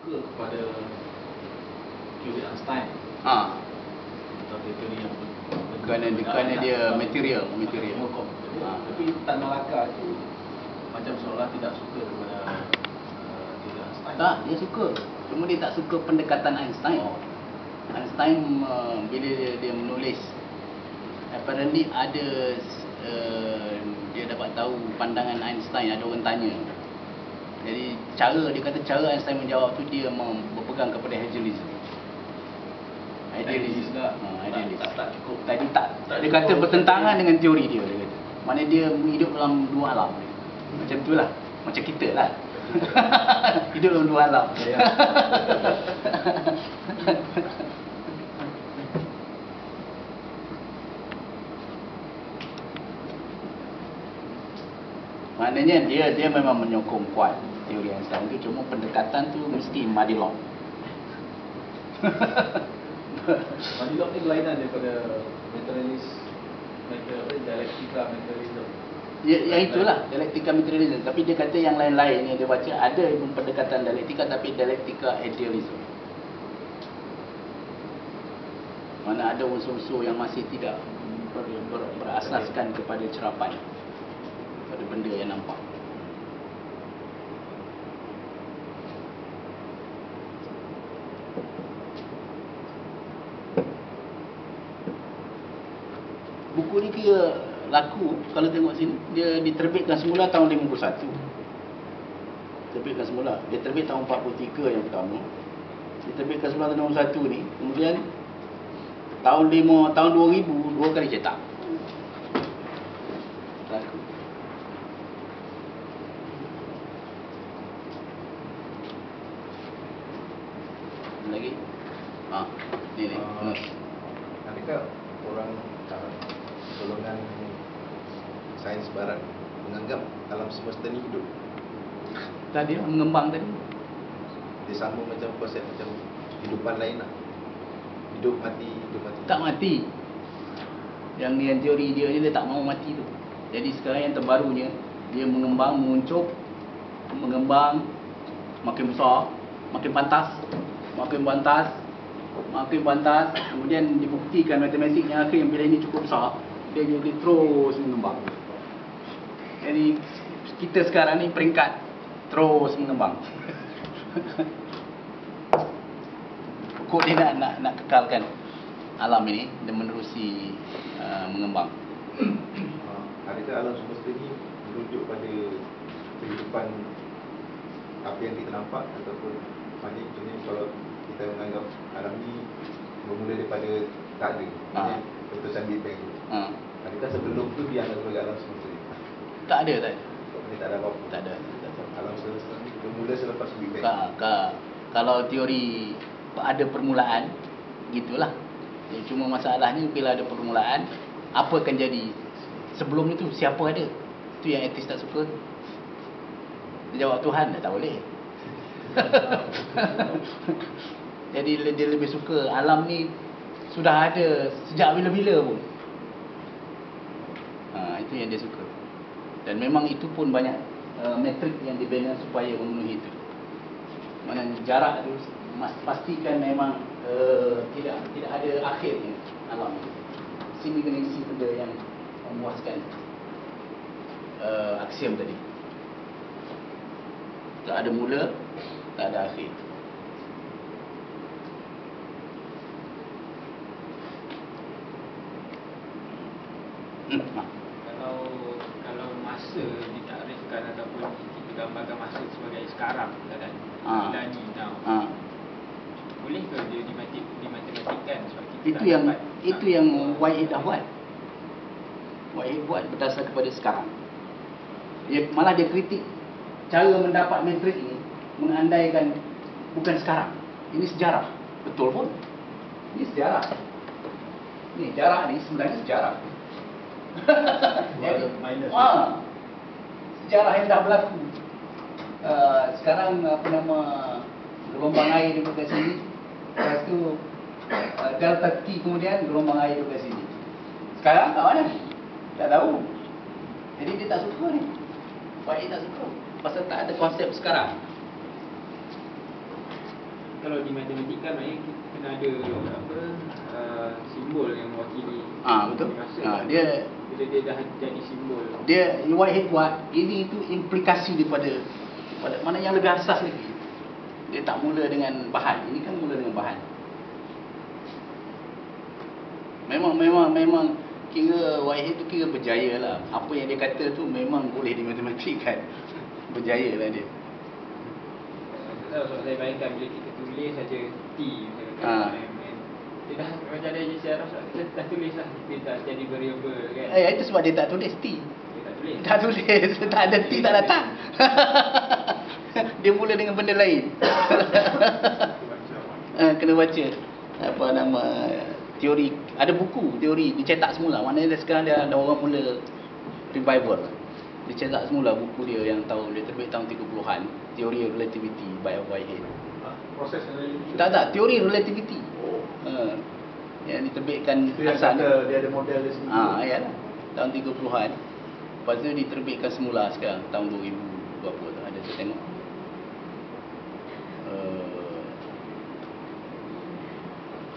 suka kepada teori Einstein. Atau teori yang kerana dia material. Tapi Tan Malaka tu macam seolah tidak suka kepada teori Einstein. Tak, dia suka. Cuma dia tak suka pendekatan Einstein. Einstein bila dia menulis, apparently ada dia dapat tahu pandangan Einstein, ada orang tanya. Jadi dia kata cara Einstein menjawab tu dia berpegang kepada idealism. Idealis. Tak cukup. Tadi tak. Dia kata bertentangan dengan teori dia kata. Mana dia hidup dalam dua alam. Macam tu lah. Macam kita lah. Hidup dalam dua alam. Ya. Maknanya dia memang menyokong kuat teori Einstein tu, cuma pendekatan tu mesti Madelung. Madelung ni kelainan daripada dialektika materialism. Yang itulah dialektika materialism. Tapi dia kata yang lain-lain yang dia baca ada pun pendekatan dialektika, tapi dialektika idealism. Mana ada unsur-unsur yang masih tidak berasaskan kepada cerapan, pada benda yang nampak. Buku ni kira laku kalau tengok sini. Dia diterbitkan semula tahun 51. Terbitkan semula. Dia terbit tahun 43 yang pertama. Diterbitkan semula tahun 61 ni. Kemudian tahun 2000 dua kali cetak. Laku. Lagi? Ni. Adakah orang golongan sains barat menganggap alam semesta ni hidup? Tadi mengembang tadi. Dia sama macam konsep macam kehidupan lain lah. Hidup mati. Tak mati. Yang teori dia ni dia tak mahu mati tu. Jadi sekarang yang terbarunya dia mengembang, menguncup, mengembang, makin besar, makin pantas, kemudian dibuktikan matematiknya akhirnya bila ini cukup besar, dia jadi terus mengembang. Jadi kita sekarang ni peringkat terus mengembang. Kok dia nak kekalkan alam ini dan menerusi mengembang. Adakah alam semesta ni merujuk pada kehidupan apa yang kita nampak, ataupun maknanya contohnya kalau kita menganggap alam ni bermula daripada tak ada, maknanya letusan Big Bang tu. Adakah sebelum tu dia anggap sebagai alam semesta ni? Tak ada. Dia tak ada apa-apa. Tak ada. Alam semesta ni bermula selepas Big Bang. Kalau teori ada permulaan, gitulah. Cuma masalahnya bila ada permulaan, apa akan jadi sebelum itu? Siapa ada? Itu yang etis tak suka. Dia jawab Tuhan dah tak boleh. Jadi dia lebih suka alam ni sudah ada sejak bila-bila pun. Itu yang dia suka. Dan memang itu pun banyak metrik yang dibina supaya memenuhi itu. Mana jarak tu pastikan memang tidak ada akhirnya alam itu. Sini kena isi benda yang memuaskan aksiom tadi. Tak ada mula, tak ada akhir. Kalau masa ditakrifkan ataupun kita gambarkan masa sebagai sekarang, kan? Bila ni now. Boleh ke dia dimatematikkan sebab kita itu yang Whitehead dah buat. Whitehead buat berdasar kepada sekarang. Malah dia kritik cara mendapat metrik ini mengandaikan bukan sekarang. Ini sejarah. Betul pun. Ini sejarah. Ni jarak ni sebenarnya sejarah. Jadi, sejarah yang dah berlaku. Sekarang gelombang air duduk kat sini. Lepas tu delta T kemudian gelombang air duduk kat sini. Sekarang kat mana? Tak tahu. Jadi dia tak suka ni. Whitehead tak suka. Pasal tak ada konsep sekarang. kalau di matematika maknanya kita kena ada apa simbol yang mewakili Betul. masa Dia bila dia dah jadi simbol. dia Whitehead buat ini itu implikasi daripada mana yang lebih asas lagi. Dia tak mula dengan bahan. Ini kan mula dengan bahan. Memang kira Whitehead tu kira berjaya lah. Apa yang dia kata tu memang boleh dimatematikkan. Berjaya lah dia. Tak tahu, sebab saya bayangkan bila kita tulis saja T misalnya dia dah macam ada je sejarah, kita dah tulis lah, kita tak jadi variable kan. Itu sebab dia tak tulis T. Dia tak tulis. Tak tulis. Tak ada T, tak datang. Dia mula dengan benda lain. Kena baca apa nama teori, ada buku teori dicetak semula. Maknanya sekarang dia ada orang mula revival. Dicetak semula buku dia yang dia terbit tahun 30-an, Teori Relativity by Whitehead. Proses relativity. Tak, teori relativity. Yang diterbitkan Itu yang kata dia ada model dia sendiri. Ya, tahun 30-an. Lepas tu diterbitkan semula sekarang tahun 2000 berapa tu ada saya tengok.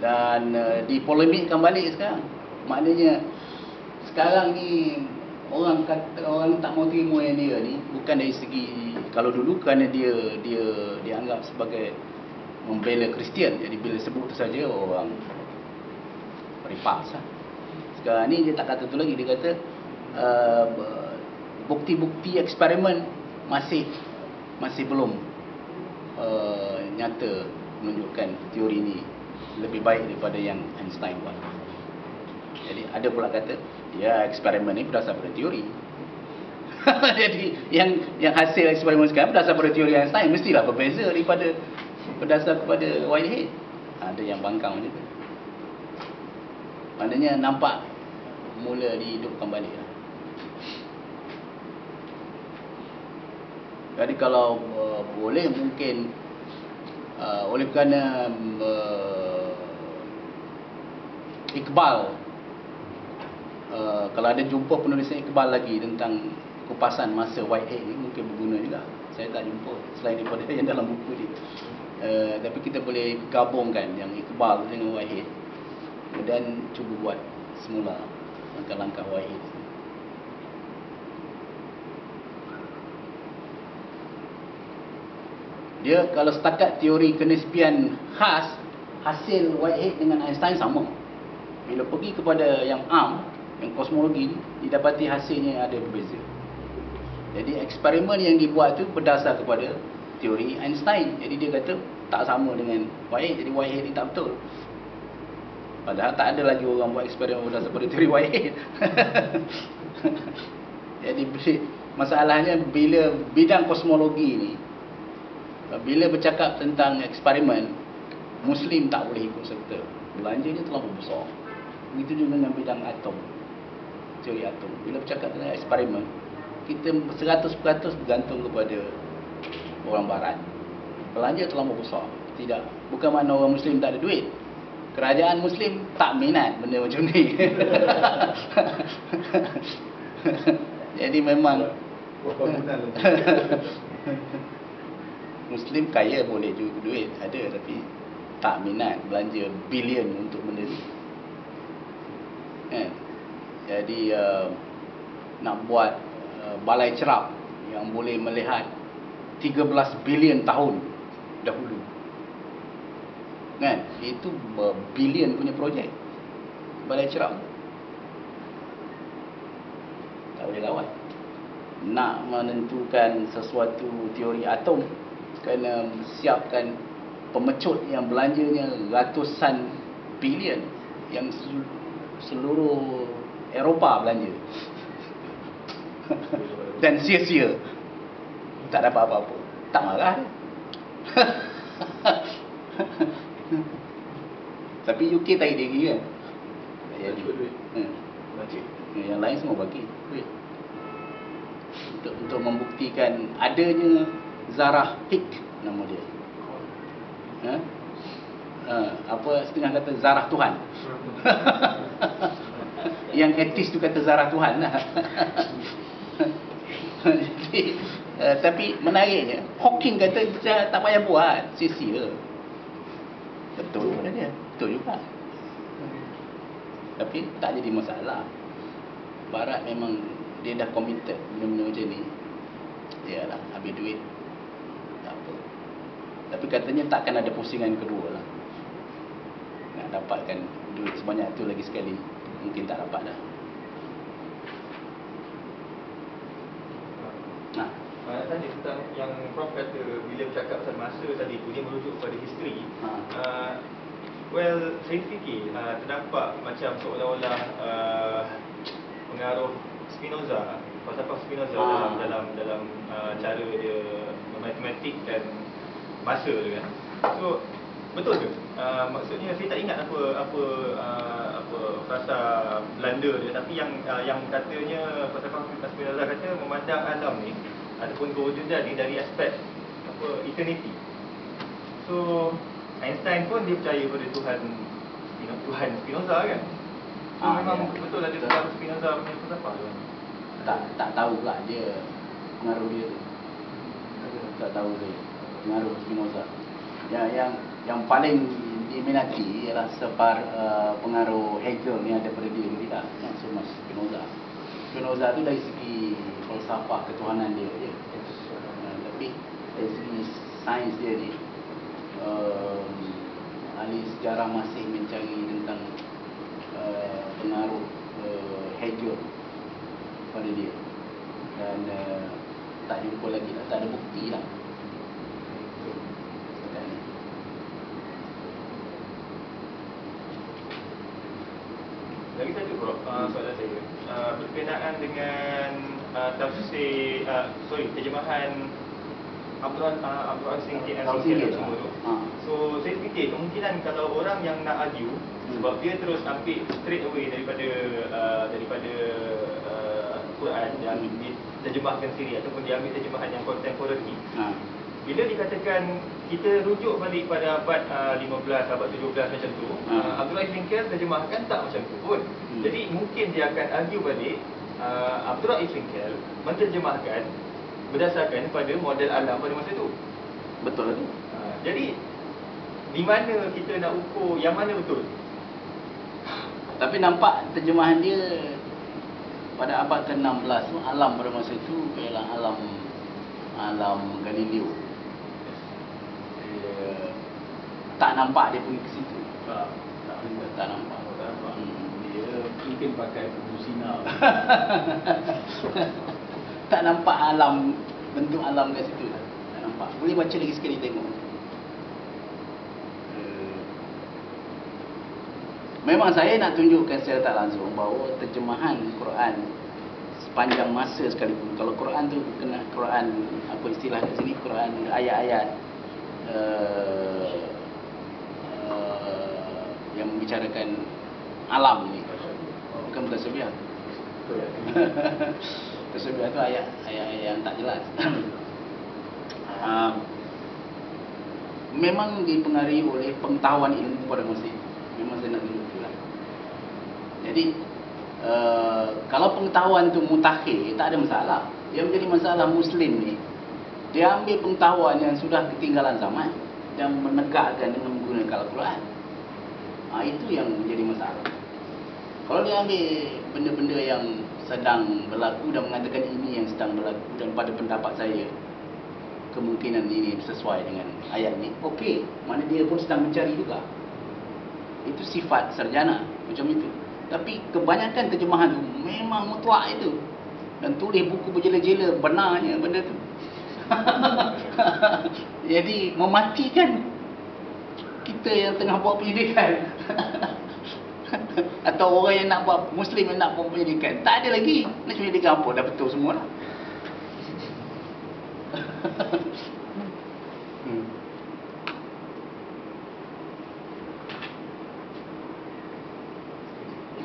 Dan dipolemikkan balik sekarang. Maknanya sekarang ni orang tak mau terima yang dia ni bukan dari segi, kalau dulu kerana dia dianggap sebagai membela Kristian, jadi bila sebut tu saja orang repulse lah. Sekarang ni dia tak kata tu lagi, dia kata bukti-bukti eksperimen masih belum nyata menunjukkan teori ni lebih baik daripada yang Einstein buat. Jadi ada pula kata ya eksperimen ni berdasar pada teori. Jadi yang hasil eksperimen sekarang berdasar pada teori Einstein mestilah berbeza daripada berdasar kepada Whitehead. Ada yang bangkang macam tu. Maknanya nampak mula dihidupkan balik lah. Jadi kalau boleh mungkin oleh kerana Iqbal, kalau ada jumpa penulisan Iqbal lagi tentang kupasan masa Whitehead ni mungkin berguna juga. Saya tak jumpa selain daripada yang dalam buku ni. Tapi kita boleh gabungkan yang Iqbal dengan Whitehead dan cuba buat semula langkah-langkah Whitehead. Dia kalau setakat teori kenisbian khas, hasil Whitehead dengan Einstein sama. Bila pergi kepada yang yang kosmologi, didapati hasilnya ada berbeza. Jadi eksperimen yang dibuat tu berdasar kepada teori Einstein. Jadi dia kata tak sama dengan Whitehead. Jadi Whitehead ni tak betul. Padahal tak ada lagi orang buat eksperimen berdasar pada teori Whitehead. Jadi masalahnya bila bidang kosmologi ni, bila bercakap tentang eksperimen, Muslim tak boleh ikut serta. Belanjanya terlalu besar. Begitu juga dengan bidang atom, teori atom. Bila bercakap tentang eksperimen, kita 100% bergantung kepada orang barat. Belanja terlalu besar. Tidak, bukan makna orang Muslim tak ada duit. Kerajaan Muslim tak minat benda macam ni. Jadi memang Muslim kaya boleh juga duit ada, tapi tak minat belanja bilion untuk benda ni. Jadi nak buat balai cerap yang boleh melihat 13 bilion tahun dahulu, itu bilion punya projek balai cerap. Tak boleh lawan. Nak menentukan sesuatu teori atom, kena siapkan pemecut yang belanjanya ratusan bilion, yang seluruh Eropah belanja. Dan sia-sia, tak dapat apa-apa. Tak marah dia. Tapi UK tarik diri kan. Yang lain semua bagi duit untuk membuktikan adanya zarah Higgs, nama dia. Apa setengah kata zarah Tuhan. Yang etis tu kata zarah Tuhan lah. Jadi, tapi menariknya Hawking kata tak payah buat, sia-sia. Betul pada dia. Betul juga. Tapi tak jadi masalah. Barat memang dia dah committed benda-benda macam ni. Yalah, habis duit tak apa. Tapi katanya takkan ada pusingan kedua lah. Nak dapatkan duit sebanyak tu lagi sekali, mungkin tak dapat dah. Nah, Nak tanya tentang yang Prof kata bila bercakap pasal masa tadi tu, dia merujuk pada history. Well, saya fikir terdampak macam seolah-olah pengaruh Spinoza, falsafah Spinoza dalam cara dia mematematikkan masa tu kan. So betul ke? Maksudnya saya tak ingat apa frasa Belanda dia, tapi yang katanya falsafah Spinoza kata memandang alam ni ataupun kewujudan ni dari aspek eternity. So Einstein pun dia percaya pada Tuhan Spinoza kan. So memang ya. betul ada pengaruh Spinoza punya falsafah tu. Tak tahu pula dia pengaruh dia tu. Tak tahu dia pengaruh Spinoza. Yang paling diminati ialah pengaruh Hegel ni ada pada dia tidak. Yang semua Spinoza. Spinoza tu dari segi falsafah ketuhanan dia je. Tapi dari segi sains dia ni, ahli sejarah masih mencari tentang pengaruh Hegel pada dia, dan tak jumpa lagi lah, tak ada bukti lah setakat ni. Lagi satu Prof, soalan saya berkenaan dengan tafsir terjemahan Abdul Singgit dan Singgit semua tu. So saya fikir kemungkinan kalau orang yang nak argue, sebab dia terus ambil straight away daripada Quran yang diterjemahkan sendiri ataupun dia ambil terjemahan yang contemporary. Bila dikatakan kita rujuk balik pada abad 15, abad 17 macam tu, Abdul Singgit terjemahkan tak macam tu pun. Jadi mungkin dia akan argue balik Abdul Singgit menterjemahkan berdasarkan pada model alam pada masa tu. Betul lagi. Jadi di mana kita nak ukur yang mana betul? Tapi nampak terjemahan dia pada abad ke-16 tu, alam pada masa tu ialah alam Galileo. Tak nampak dia pergi ke situ. Tak nampak. Dia mungkin pakai buku sinar. Tak nampak alam, bentuk alam kat situ. Tak nampak. Boleh baca lagi sekali tengok. Memang saya nak tunjukkan secara tak langsung bahawa terjemahan Quran sepanjang masa sekalipun, kalau Quran tu kena Quran, apa istilah kat sini, Quran ayat-ayat yang membicarakan alam ni, bukan mutasyabiah. Mutasyabiah tu ayat-ayat yang tak jelas. Memang dipengaruhi oleh pengetahuan ilmu pada masa itu. Memang saya nak tunjuk itulah. Jadi kalau pengetahuan tu mutakhir, tak ada masalah. Yang menjadi masalah Muslim ni, dia ambil pengetahuan yang sudah ketinggalan zaman dan menegakkan dengan menggunakan Al-Quran. Itu yang menjadi masalah. Kalau dia ambil benda-benda yang sedang berlaku dan mengatakan ini yang sedang berlaku, dan pada pendapat saya kemungkinan ini sesuai dengan ayat ni, okey, mana dia pun sedang mencari juga. Itu sifat sarjana macam itu. Tapi kebanyakan terjemahan tu memang mutlak itu, dan tulis buku berjela-jela benarnya benda tu. Jadi mematikan kita yang tengah buat pendidikan. Atau orang yang nak buat, Muslim yang nak buat pendidikan. Tak ada lagi nak pendidikan apa, dah betul semua lah.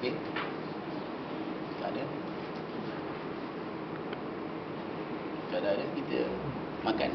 Okey. Tak ada. Tak ada, kita makan.